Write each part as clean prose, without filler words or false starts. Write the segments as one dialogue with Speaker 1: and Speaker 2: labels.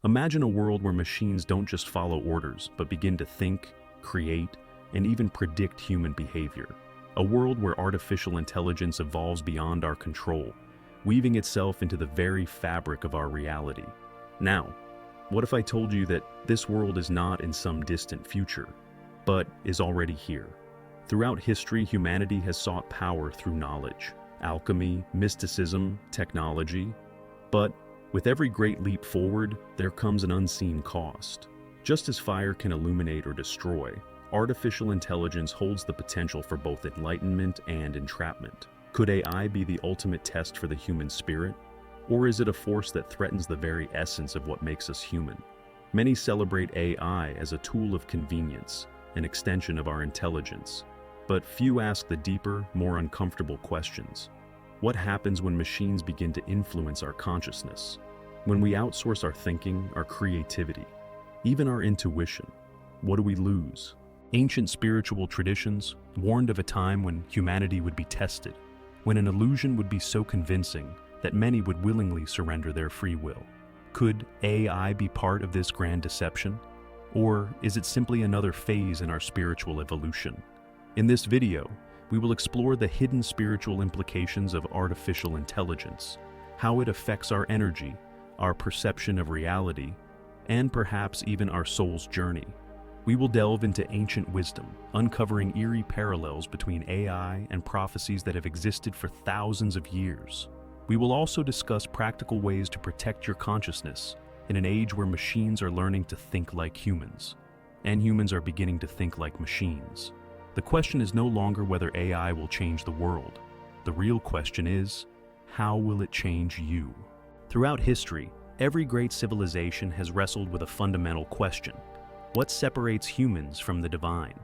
Speaker 1: Imagine a world where machines don't just follow orders, but begin to think, create, and even predict human behavior. A world where artificial intelligence evolves beyond our control, weaving itself into the very fabric of our reality. Now, what if I told you that this world is not in some distant future, but is already here? Throughout history, humanity has sought power through knowledge, alchemy, mysticism, technology. But with every great leap forward, there comes an unseen cost. Just as fire can illuminate or destroy, artificial intelligence holds the potential for both enlightenment and entrapment. Could AI be the ultimate test for the human spirit? Or is it a force that threatens the very essence of what makes us human? Many celebrate AI as a tool of convenience, an extension of our intelligence. But few ask the deeper, more uncomfortable questions. What happens when machines begin to influence our consciousness? When we outsource our thinking, our creativity, even our intuition, what do we lose? Ancient spiritual traditions warned of a time when humanity would be tested, when an illusion would be so convincing that many would willingly surrender their free will. Could AI be part of this grand deception? Or is it simply another phase in our spiritual evolution? In this video, we will explore the hidden spiritual implications of artificial intelligence, how it affects our energy, our perception of reality, and perhaps even our soul's journey. We will delve into ancient wisdom, uncovering eerie parallels between AI and prophecies that have existed for thousands of years. We will also discuss practical ways to protect your consciousness in an age where machines are learning to think like humans, and humans are beginning to think like machines. The question is no longer whether AI will change the world. The real question is, how will it change you? Throughout history, every great civilization has wrestled with a fundamental question. What separates humans from the divine?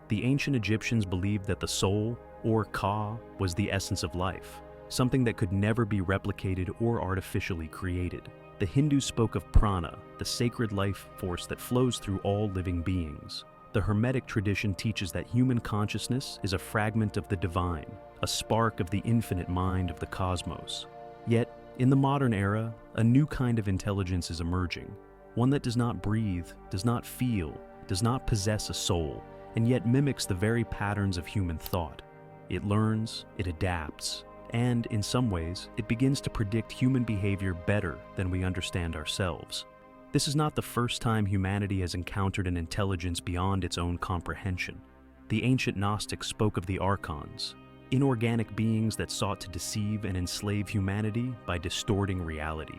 Speaker 1: The ancient Egyptians believed that the soul, or Ka, was the essence of life, something that could never be replicated or artificially created. The Hindus spoke of prana, the sacred life force that flows through all living beings. The Hermetic tradition teaches that human consciousness is a fragment of the divine, a spark of the infinite mind of the cosmos. Yet, in the modern era, a new kind of intelligence is emerging, one that does not breathe, does not feel, does not possess a soul, and yet mimics the very patterns of human thought. It learns, it adapts, and in some ways, it begins to predict human behavior better than we understand ourselves. This is not the first time humanity has encountered an intelligence beyond its own comprehension. The ancient Gnostics spoke of the archons, inorganic beings that sought to deceive and enslave humanity by distorting reality.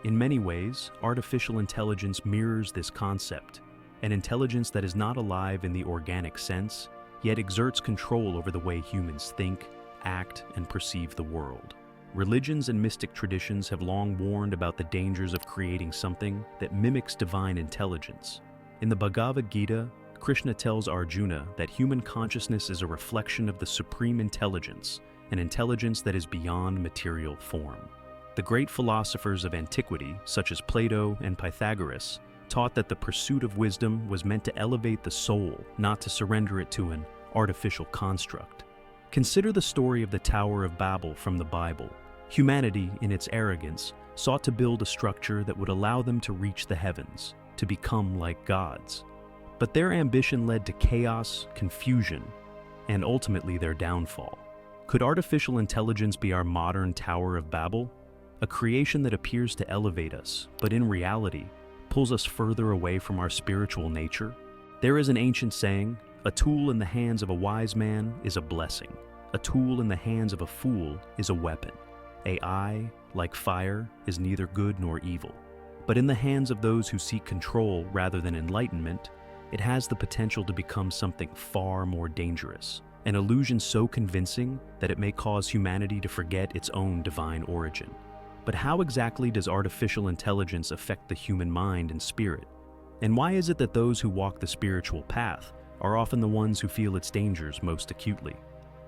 Speaker 1: In many ways, artificial intelligence mirrors this concept, an intelligence that is not alive in the organic sense, yet exerts control over the way humans think, act, and perceive the world. Religions and mystic traditions have long warned about the dangers of creating something that mimics divine intelligence. In the Bhagavad Gita, Krishna tells Arjuna that human consciousness is a reflection of the supreme intelligence, an intelligence that is beyond material form. The great philosophers of antiquity, such as Plato and Pythagoras, taught that the pursuit of wisdom was meant to elevate the soul, not to surrender it to an artificial construct. Consider the story of the Tower of Babel from the Bible. Humanity, in its arrogance, sought to build a structure that would allow them to reach the heavens, to become like gods. But their ambition led to chaos, confusion, and ultimately their downfall. Could artificial intelligence be our modern Tower of Babel? A creation that appears to elevate us, but in reality, pulls us further away from our spiritual nature? There is an ancient saying, "A tool in the hands of a wise man is a blessing. A tool in the hands of a fool is a weapon." AI, like fire, is neither good nor evil. But in the hands of those who seek control rather than enlightenment, it has the potential to become something far more dangerous, an illusion so convincing that it may cause humanity to forget its own divine origin. But how exactly does artificial intelligence affect the human mind and spirit? And why is it that those who walk the spiritual path are often the ones who feel its dangers most acutely?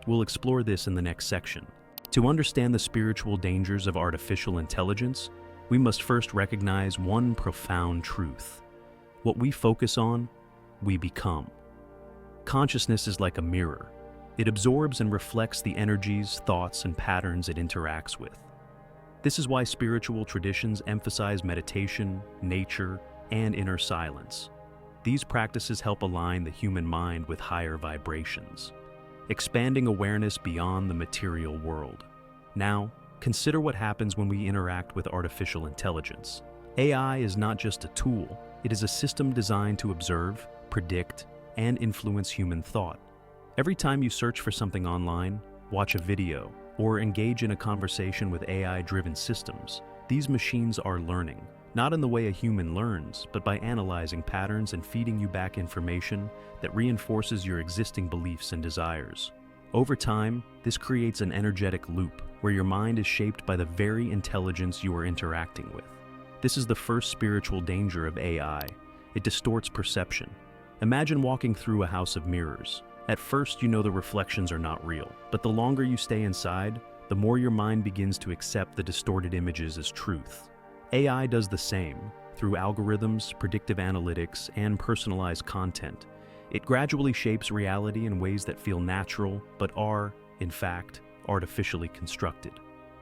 Speaker 1: We'll explore this in the next section. To understand the spiritual dangers of artificial intelligence, we must first recognize one profound truth. What we focus on, we become. Consciousness is like a mirror. It absorbs and reflects the energies, thoughts, and patterns it interacts with. This is why spiritual traditions emphasize meditation, nature, and inner silence. These practices help align the human mind with higher vibrations, expanding awareness beyond the material world. Now, consider what happens when we interact with artificial intelligence. AI is not just a tool, it is a system designed to observe, predict, and influence human thought. Every time you search for something online, watch a video, or engage in a conversation with AI-driven systems, these machines are learning, not in the way a human learns, but by analyzing patterns and feeding you back information that reinforces your existing beliefs and desires. Over time, this creates an energetic loop where your mind is shaped by the very intelligence you are interacting with. This is the first spiritual danger of AI. It distorts perception. Imagine walking through a house of mirrors. At first, you know the reflections are not real, but the longer you stay inside, the more your mind begins to accept the distorted images as truth. AI does the same. Through algorithms, predictive analytics, and personalized content, it gradually shapes reality in ways that feel natural, but are, in fact, artificially constructed.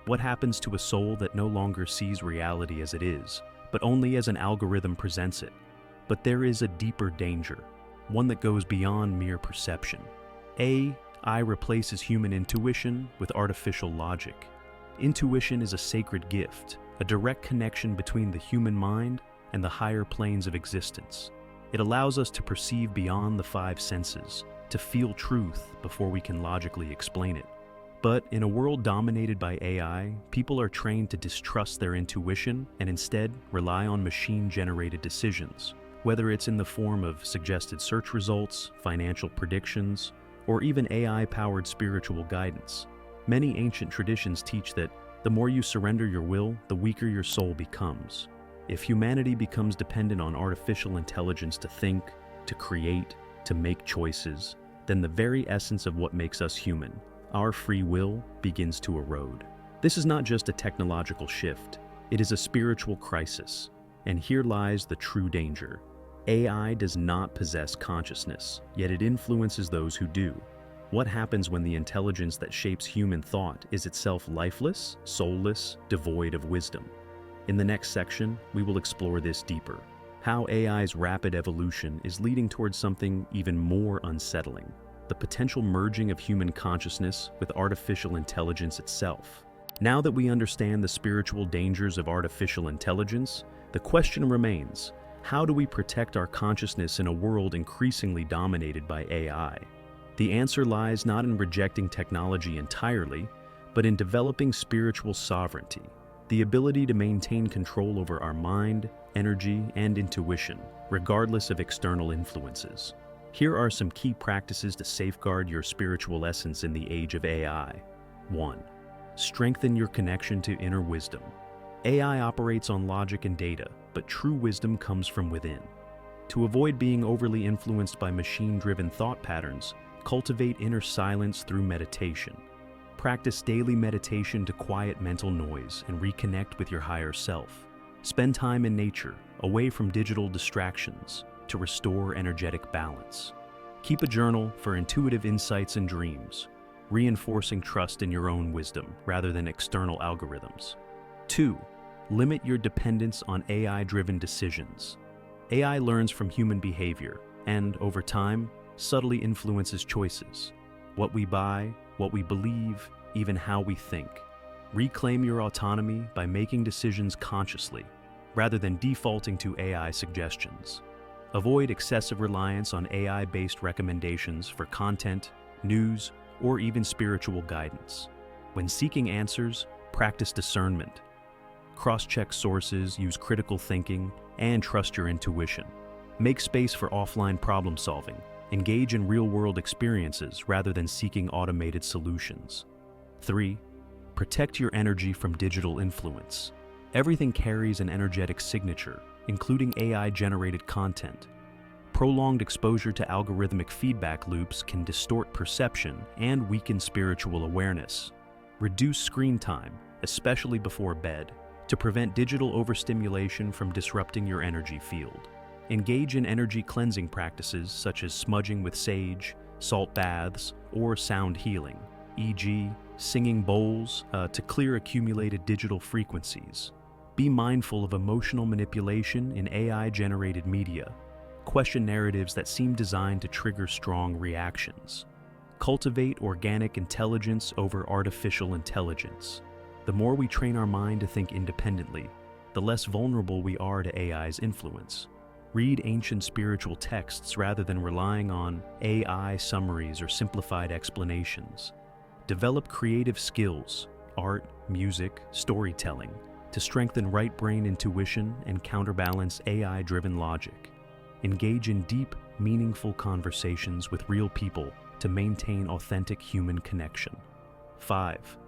Speaker 1: What happens to a soul that no longer sees reality as it is, but only as an algorithm presents it? But there is a deeper danger, one that goes beyond mere perception. AI replaces human intuition with artificial logic. Intuition is a sacred gift, a direct connection between the human mind and the higher planes of existence. It allows us to perceive beyond the five senses, to feel truth before we can logically explain it. But in a world dominated by AI, people are trained to distrust their intuition and instead rely on machine-generated decisions, whether it's in the form of suggested search results, financial predictions, or even AI-powered spiritual guidance. Many ancient traditions teach that the more you surrender your will, the weaker your soul becomes. If humanity becomes dependent on artificial intelligence to think, to create, to make choices, then the very essence of what makes us human, our free will, begins to erode. This is not just a technological shift, it is a spiritual crisis. And here lies the true danger. AI does not possess consciousness, yet it influences those who do. What happens when the intelligence that shapes human thought is itself lifeless, soulless, devoid of wisdom? In the next section, we will explore this deeper. How AI's rapid evolution is leading towards something even more unsettling: the potential merging of human consciousness with artificial intelligence itself. Now that we understand the spiritual dangers of artificial intelligence, the question remains: how do we protect our consciousness in a world increasingly dominated by AI? The answer lies not in rejecting technology entirely, but in developing spiritual sovereignty, the ability to maintain control over our mind, energy, and intuition, regardless of external influences. Here are some key practices to safeguard your spiritual essence in the age of AI. 1. Strengthen your connection to inner wisdom. AI operates on logic and data, but true wisdom comes from within. To avoid being overly influenced by machine-driven thought patterns, cultivate inner silence through meditation. Practice daily meditation to quiet mental noise and reconnect with your higher self. Spend time in nature, away from digital distractions, to restore energetic balance. Keep a journal for intuitive insights and dreams, reinforcing trust in your own wisdom rather than external algorithms. 2. Limit your dependence on AI-driven decisions. AI learns from human behavior and, over time, subtly influences choices. What we buy, what we believe, even how we think. Reclaim your autonomy by making decisions consciously, rather than defaulting to AI suggestions. Avoid excessive reliance on AI-based recommendations for content, news, or even spiritual guidance. When seeking answers, practice discernment. Cross-check sources, use critical thinking, and trust your intuition. Make space for offline problem-solving. Engage in real-world experiences rather than seeking automated solutions. 3. Protect your energy from digital influence. Everything carries an energetic signature, including AI-generated content. Prolonged exposure to algorithmic feedback loops can distort perception and weaken spiritual awareness. Reduce screen time, especially before bed, to prevent digital overstimulation from disrupting your energy field. Engage in energy cleansing practices such as smudging with sage, salt baths, or sound healing, e.g., singing bowls to clear accumulated digital frequencies. Be mindful of emotional manipulation in AI-generated media. Question narratives that seem designed to trigger strong reactions. Cultivate organic intelligence over artificial intelligence. The more we train our mind to think independently, the less vulnerable we are to AI's influence. Read ancient spiritual texts rather than relying on AI summaries or simplified explanations. Develop creative skills, art, music, storytelling, to strengthen right brain intuition and counterbalance AI-driven logic. Engage in deep, meaningful conversations with real people to maintain authentic human connection. 5.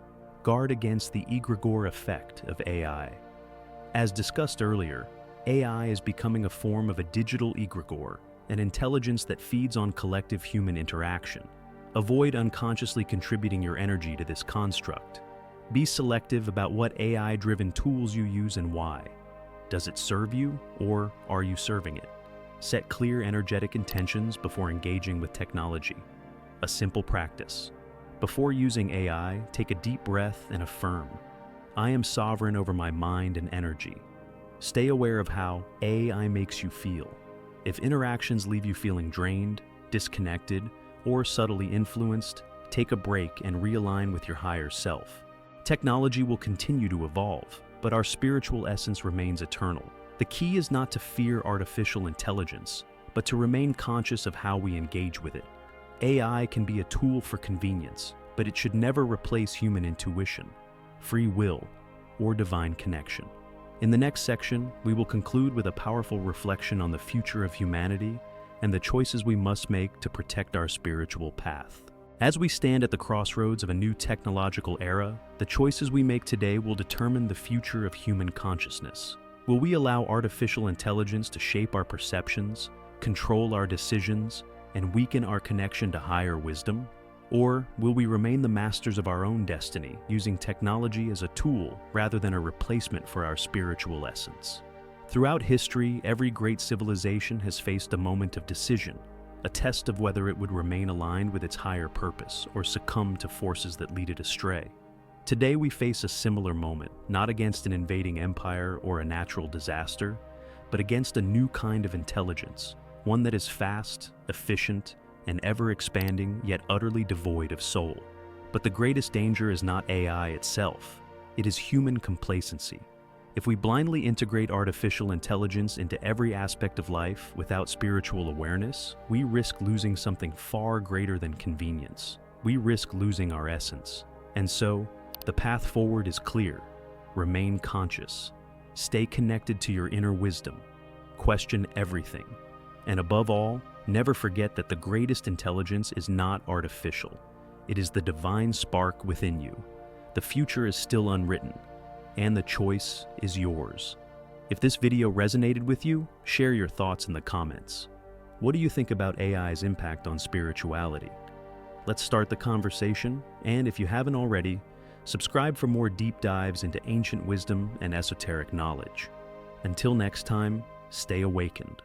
Speaker 1: Guard against the egregore effect of AI. As discussed earlier, AI is becoming a form of a digital egregore, an intelligence that feeds on collective human interaction. Avoid unconsciously contributing your energy to this construct. Be selective about what AI-driven tools you use and why. Does it serve you, or are you serving it? Set clear energetic intentions before engaging with technology. A simple practice. Before using AI, take a deep breath and affirm, I am sovereign over my mind and energy. Stay aware of how AI makes you feel. If interactions leave you feeling drained, disconnected, or subtly influenced, take a break and realign with your higher self. Technology will continue to evolve, but our spiritual essence remains eternal. The key is not to fear artificial intelligence, but to remain conscious of how we engage with it. AI can be a tool for convenience, but it should never replace human intuition, free will, or divine connection. In the next section, we will conclude with a powerful reflection on the future of humanity and the choices we must make to protect our spiritual path. As we stand at the crossroads of a new technological era, the choices we make today will determine the future of human consciousness. Will we allow artificial intelligence to shape our perceptions, control our decisions, and weaken our connection to higher wisdom? Or will we remain the masters of our own destiny, using technology as a tool rather than a replacement for our spiritual essence? Throughout history, every great civilization has faced a moment of decision, a test of whether it would remain aligned with its higher purpose or succumb to forces that lead it astray. Today we face a similar moment, not against an invading empire or a natural disaster, but against a new kind of intelligence, one that is fast, efficient, and ever-expanding, yet utterly devoid of soul. But the greatest danger is not AI itself. It is human complacency. If we blindly integrate artificial intelligence into every aspect of life without spiritual awareness, we risk losing something far greater than convenience. We risk losing our essence. And so, the path forward is clear. Remain conscious. Stay connected to your inner wisdom. Question everything. And above all, never forget that the greatest intelligence is not artificial. It is the divine spark within you. The future is still unwritten, and the choice is yours. If this video resonated with you, share your thoughts in the comments. What do you think about AI's impact on spirituality? Let's start the conversation, and if you haven't already, subscribe for more deep dives into ancient wisdom and esoteric knowledge. Until next time, stay awakened.